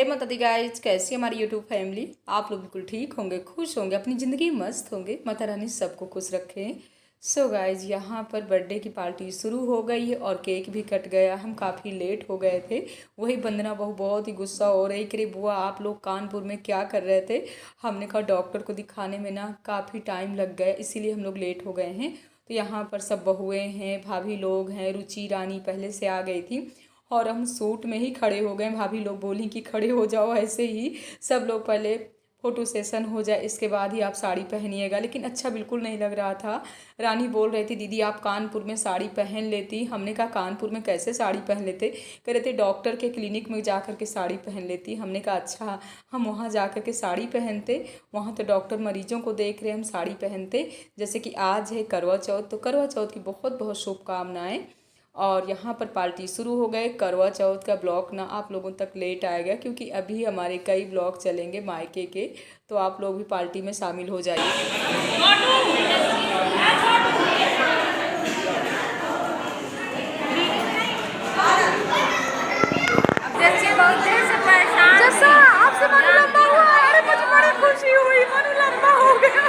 जय माता the guys. कैसी हमारी यूट्यूब फैमिली? आप लोग बिल्कुल ठीक होंगे, खुश होंगे, अपनी ज़िंदगी मस्त होंगे। माता रानी सबको खुश रखें। सो गाइज, यहाँ पर बर्थडे की पार्टी शुरू हो गई है और केक भी कट गया। हम काफ़ी लेट हो गए थे। वही वंदना बहू बहुत ही गुस्सा हो रही कि बुआ आप लोग कानपुर में क्या कर रहे थे। हमने कहा डॉक्टर को दिखाने में ना काफ़ी टाइम लग गया, इसीलिए हम लोग लेट हो गए हैं। तो यहाँ पर सब बहुएँ हैं, भाभी लोग हैं, रुचि रानी पहले से आ गई थी और हम सूट में ही खड़े हो गए। भाभी लोग बोली कि खड़े हो जाओ, ऐसे ही सब लोग पहले फ़ोटो सेशन हो जाए, इसके बाद ही आप साड़ी पहनिएगा। लेकिन अच्छा बिल्कुल नहीं लग रहा था। रानी बोल रही थी दीदी आप कानपुर में साड़ी पहन लेती। हमने कहा कानपुर में कैसे साड़ी पहन लेते? कह रहे थे डॉक्टर के क्लिनिक में जा कर के साड़ी पहन लेती। हमने कहा अच्छा, हम वहाँ जा कर के साड़ी पहनते? वहाँ तो डॉक्टर मरीजों को देख रहे, हम साड़ी पहनते। जैसे कि आज है करवा चौथ, तो करवा चौथ की बहुत बहुत शुभकामनाएँ। और यहाँ पर पार्टी शुरू हो गए। करवा चौथ का ब्लॉग ना आप लोगों तक लेट आएगा, क्योंकि अभी हमारे कई ब्लॉग चलेंगे मायके के, तो आप लोग भी पार्टी में शामिल हो जाइए। आपसे मनु लंबा हुआ, अरे मुझे बड़ी खुशी हुई, मनु लंबा हो गया।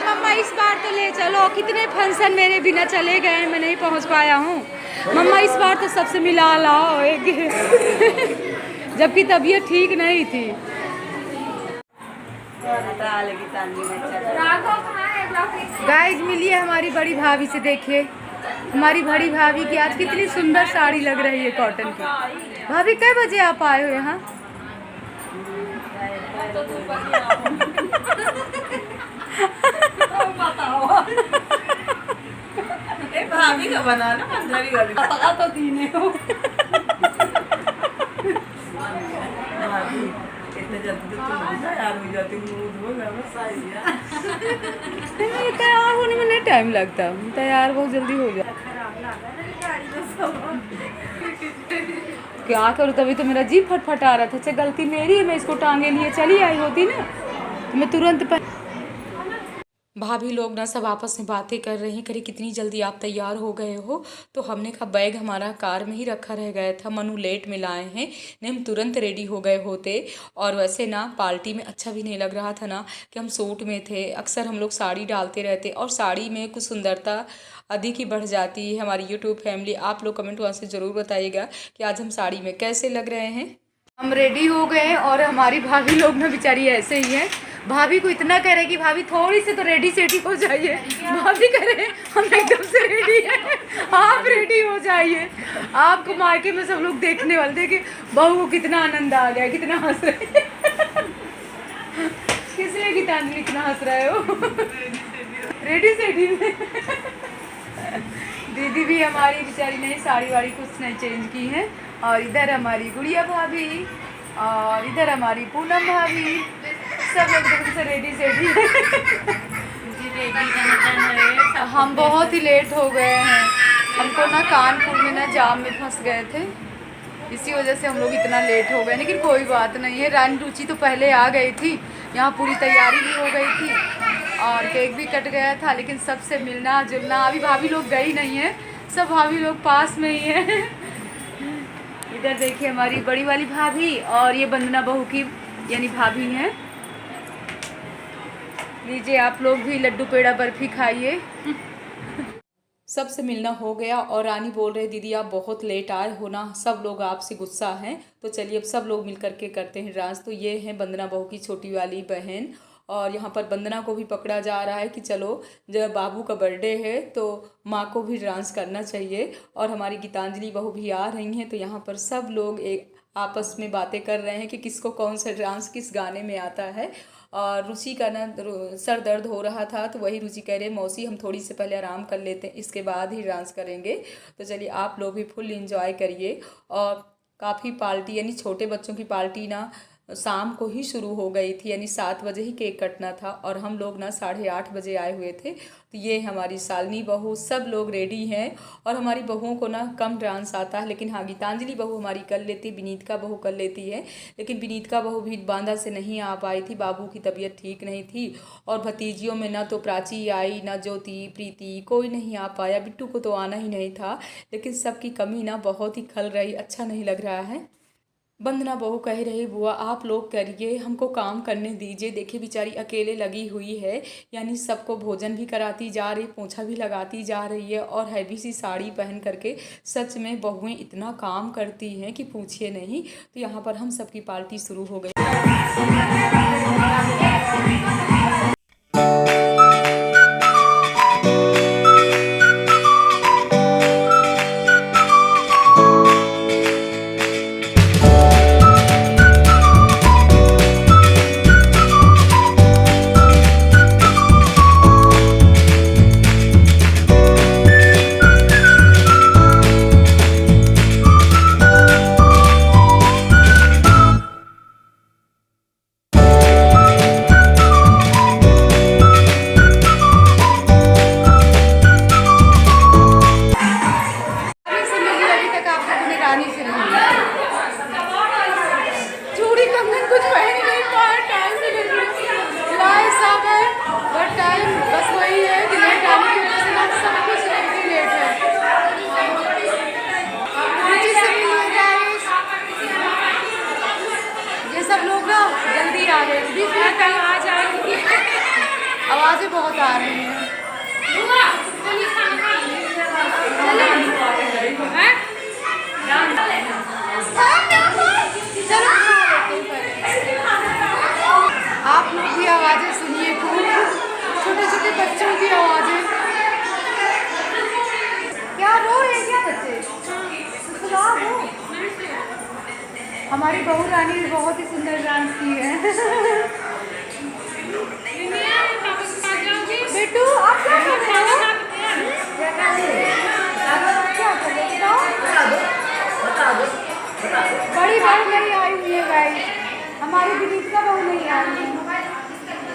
मम्मा इस बार तो ले चलो, कितने फंक्शन मेरे बिना चले गए, मैं नहीं पहुंच पाया हूँ। मम्मा इस बार तो सबसे मिला लाओ एक जबकि तबीयत ठीक नहीं थी। गाइज मिलिए हमारी बड़ी भाभी से, देखिए हमारी बड़ी भाभी की आज कितनी सुंदर साड़ी लग रही है कॉटन की। भाभी कै बजे आप आए हो यहाँ? भाभी का बनाना पंद्रह वाली पता तो दीने हो। इतने जल्दी तो तैयार हो जाती तैयार होने में नहीं टाइम लगता, तैयार बहुत जल्दी हो जाता। क्या करूँ, तभी तो मेरा जी फटफटा रहा था। अच्छा गलती मेरी है, मैं इसको टांगे लिए चली आई होती ना तो मैं तुरंत भाभी लोग ना सब आपस में बातें कर रही हैं, करी कितनी जल्दी आप तैयार हो गए हो। तो हमने कहा बैग हमारा कार में ही रखा रह गया था, मनु लेट में लाए हैं, नहीं हम तुरंत रेडी हो गए होते। और वैसे ना पार्टी में अच्छा भी नहीं लग रहा था ना कि हम सूट में थे। अक्सर हम लोग साड़ी डालते रहते और साड़ी में कुछ सुंदरता अधिक ही बढ़ जाती है। हमारी यूट्यूब फैमिली आप लोग कमेंट वहाँ से ज़रूर बताइएगा कि आज हम साड़ी में कैसे लग रहे हैं। हम रेडी हो गए और हमारी भाभी लोग ना बेचारी ऐसे ही है। भाभी को इतना कह रहे कि भाभी थोड़ी सी तो रेडी सेडी हो जाइए। भाभी कह रहे हम एकदम से रेडी हैं, आप रेडी हो जाइए। आपको मायके में सब लोग देखने वाले, देखिए बहू को कितना आनंद आ गया, कितना हंस रहे। किसने गीतांजलि इतना हंस रहे हो? रेडी सेडी में दीदी भी हमारी बेचारी नहीं साड़ी वाड़ी कुछ नहीं चेंज की है। और इधर हमारी गुड़िया भाभी और इधर हमारी पूनम भाभी, सब लोग एकदम से रेडी सेडी। हम बहुत ही लेट हो गए हैं। हमको ना कानपुर में ना जाम में फंस गए थे, इसी वजह से हम लोग इतना लेट हो गए। लेकिन कोई बात नहीं है, रानी रुचि तो पहले आ गई थी, यहाँ पूरी तैयारी भी हो गई थी और केक भी कट गया था। लेकिन सबसे मिलना जुलना, अभी भाभी लोग गई नहीं है, सब भाभी लोग पास में ही है। इधर देखिए हमारी बड़ी वाली भाभी और ये वंदना बहू की यानी भाभी हैं। लीजिए आप लोग भी लड्डू पेड़ा बर्फी खाइए। सबसे मिलना हो गया और रानी बोल रहे दीदी आप बहुत लेट आए हो ना, सब लोग आपसे गुस्सा हैं। तो चलिए अब सब लोग मिल करके करते हैं डांस। तो ये है वंदना बहू की छोटी वाली बहन और यहाँ पर वंदना को भी पकड़ा जा रहा है कि चलो जब बाबू का बर्थडे है तो माँ को भी डांस करना चाहिए। और हमारी गीतांजलि बहू भी आ रही हैं। तो यहाँ पर सब लोग एक आपस में बातें कर रहे हैं कि किसको कौन सा डांस किस गाने में आता है। और रुचि का ना सर दर्द हो रहा था, तो वही रुचि कह रहे मौसी हम थोड़ी से पहले आराम कर लेते हैं, इसके बाद ही डांस करेंगे। तो चलिए आप लोग भी फुल इंजॉय करिए। और काफ़ी पार्टी यानी छोटे बच्चों की पार्टी ना शाम को ही शुरू हो गई थी, यानी 7 बजे ही केक कटना था और हम लोग ना 8:30 बजे आए हुए थे। तो ये हमारी शालिनी बहू, सब लोग रेडी हैं और हमारी बहुओं को ना कम डांस आता है, लेकिन हाँ गीतांजलि बहू हमारी कर लेती, विनीत बहू कर लेती है, लेकिन विनीत बहू भी बांदा से नहीं आ पाई थी, बाबू की तबीयत ठीक नहीं थी। और भतीजियों में ना तो प्राची आई, ना ज्योति, प्रीति, कोई नहीं आ पाया। बिट्टू को तो आना ही नहीं था, लेकिन सबकी कमी ना बहुत ही खल रही, अच्छा नहीं लग रहा है। वंदना बहू कह रही बुआ आप लोग करिए, हमको काम करने दीजिए, देखिए बेचारी अकेले लगी हुई है, यानी सबको भोजन भी कराती जा रही, पोछा भी लगाती जा रही है और हैवी सी साड़ी पहन करके। सच में बहुएं इतना काम करती हैं कि पूछिए नहीं। तो यहाँ पर हम सबकी पार्टी शुरू हो गई। चूड़ी कंगन कुछ पहन नहीं पाया, टाइम भी नहीं लाए सब है, बट टाइम बस वही है कि लेट आने की वजह से ना सब कुछ लेट है। रुचि से मिलिए गाइस, ये सब लोग ना जल्दी आ रहे हैं, बीच में कहीं आ जाएंगे, आवाज़ें बहुत आ रही हैं। आप लोग भी आवाज़ें सुनिए, छोटे छोटे बच्चों की आवाज़ें। क्या रो रहे हैं क्या बच्चे? सुना हो। हमारी बहू रानी ने बहुत ही सुंदर डांस की है। बेटू आप क्या कर रहे हो? बड़ी बहू नहीं आई हुई है गाइस, हमारी विनीत बहू नहीं आई है।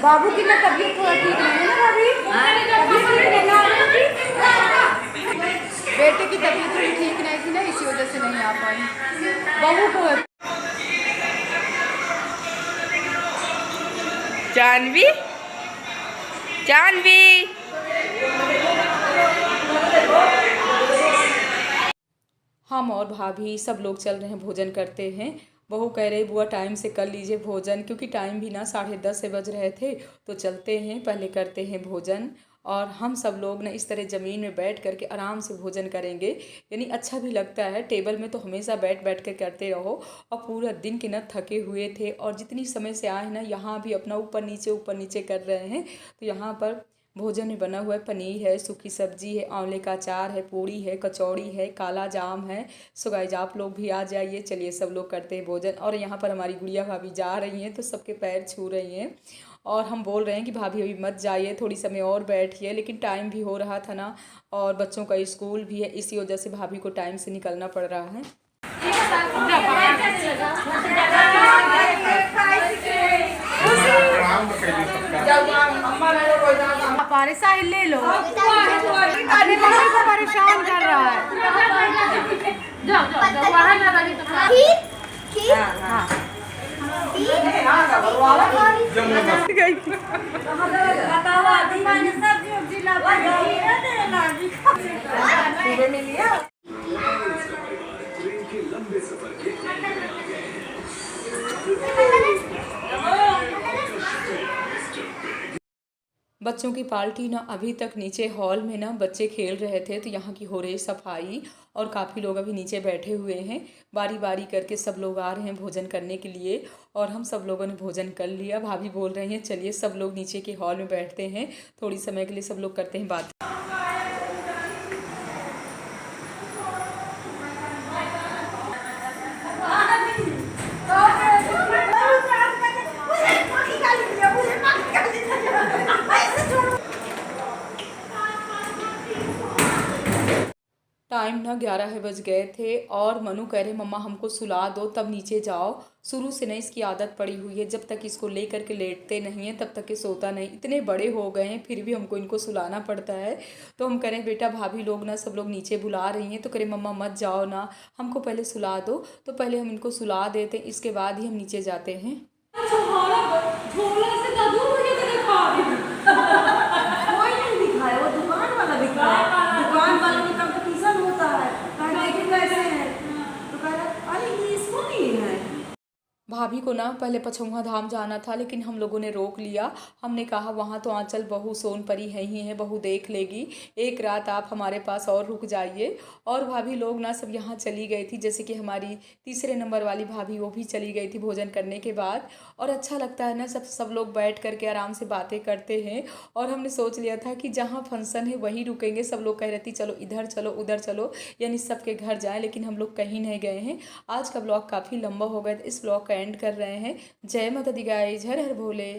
बाबू की ना तबीयत थोड़ा ठीक नहीं है ना भाभी, तबीयत ठीक नहीं है, बेटे की तबीयत थोड़ी ठीक नहीं थी ना, इसी वजह से नहीं आ पाई। बहू को जानवी, जानवी हम और भाभी सब लोग चल रहे हैं, भोजन करते हैं। बहू कह रही बुआ टाइम से कर लीजिए भोजन, क्योंकि टाइम भी ना 10:30 से बज रहे थे। तो चलते हैं, पहले करते हैं भोजन और हम सब लोग ना इस तरह ज़मीन में बैठ करके आराम से भोजन करेंगे, यानी अच्छा भी लगता है। टेबल में तो हमेशा बैठ बैठ कर करते रहो और पूरा दिन के ना थके हुए थे और जितनी समय से आए ना यहाँ भी अपना ऊपर नीचे कर रहे हैं। तो यहाँ पर भोजन में बना हुआ है, पनीर है, सूखी सब्जी है, आंवले का अचार है, पूड़ी है, कचौड़ी है, काला जाम है। सो गाइस आप लोग भी आ जाइए, चलिए सब लोग करते हैं भोजन। और यहाँ पर हमारी गुड़िया भाभी जा रही हैं तो सबके पैर छू रही हैं और हम बोल रहे हैं कि भाभी अभी मत जाइए, थोड़ी समय और बैठिए, लेकिन टाइम भी हो रहा था ना और बच्चों का स्कूल भी है, इसी वजह से भाभी को टाइम से निकलना पड़ रहा है। हमारे साहिल ले लो, अपनी मम्मी को परेशान कर रहा है। बच्चों की पार्टी ना अभी तक नीचे हॉल में ना बच्चे खेल रहे थे, तो यहाँ की हो रही सफाई और काफ़ी लोग अभी नीचे बैठे हुए हैं। बारी बारी करके सब लोग आ रहे हैं भोजन करने के लिए और हम सब लोगों ने भोजन कर लिया। भाभी बोल रही हैं चलिए सब लोग नीचे के हॉल में बैठते हैं, थोड़ी समय के लिए सब लोग करते हैं बात। टाइम ना 11 बज गए थे और मनु कह रहे मम्मा हमको सुला दो तब नीचे जाओ। शुरू से नहीं इसकी आदत पड़ी हुई है, जब तक इसको ले करके लेटते नहीं हैं तब तक ये सोता नहीं। इतने बड़े हो गए हैं फिर भी हमको इनको सुलाना पड़ता है। तो हम कह रहे हैं बेटा भाभी लोग ना सब लोग नीचे बुला रही हैं, तो कह रहे मम्मा मत जाओ ना, हमको पहले सुला दो। तो पहले हम इनको सुला देते, इसके बाद ही हम नीचे जाते हैं। कोई नहीं दिखाया, वो दुकान वाला दिखाया। दुकान वाले में कंपटीशन होता है, कहा देखे कैसे है, तो कह रहा अरे ये इसको नहीं है। भाभी को ना पहले पचौहा धाम जाना था लेकिन हम लोगों ने रोक लिया। हमने कहा वहाँ तो आंचल बहू सोनपरी है ही है, बहू देख लेगी, एक रात आप हमारे पास और रुक जाइए। और भाभी लोग ना सब यहाँ चली गई थी, जैसे कि हमारी तीसरे नंबर वाली भाभी वो भी चली गई थी भोजन करने के बाद। और अच्छा लगता है ना, सब लोग बैठ करके आराम से बातें करते हैं। और हमने सोच लिया था कि जहाँ फंक्शन है वहीं रुकेंगे। सब लोग कह रहे थे चलो इधर चलो उधर चलो, यानी सबके घर जाएं, लेकिन हम लोग कहीं नहीं गए हैं। आज का ब्लॉग काफ़ी लंबा हो गया, इस ब्लॉग का एंड कर रहे हैं। जय माता दी गाइस, हर हर भोले।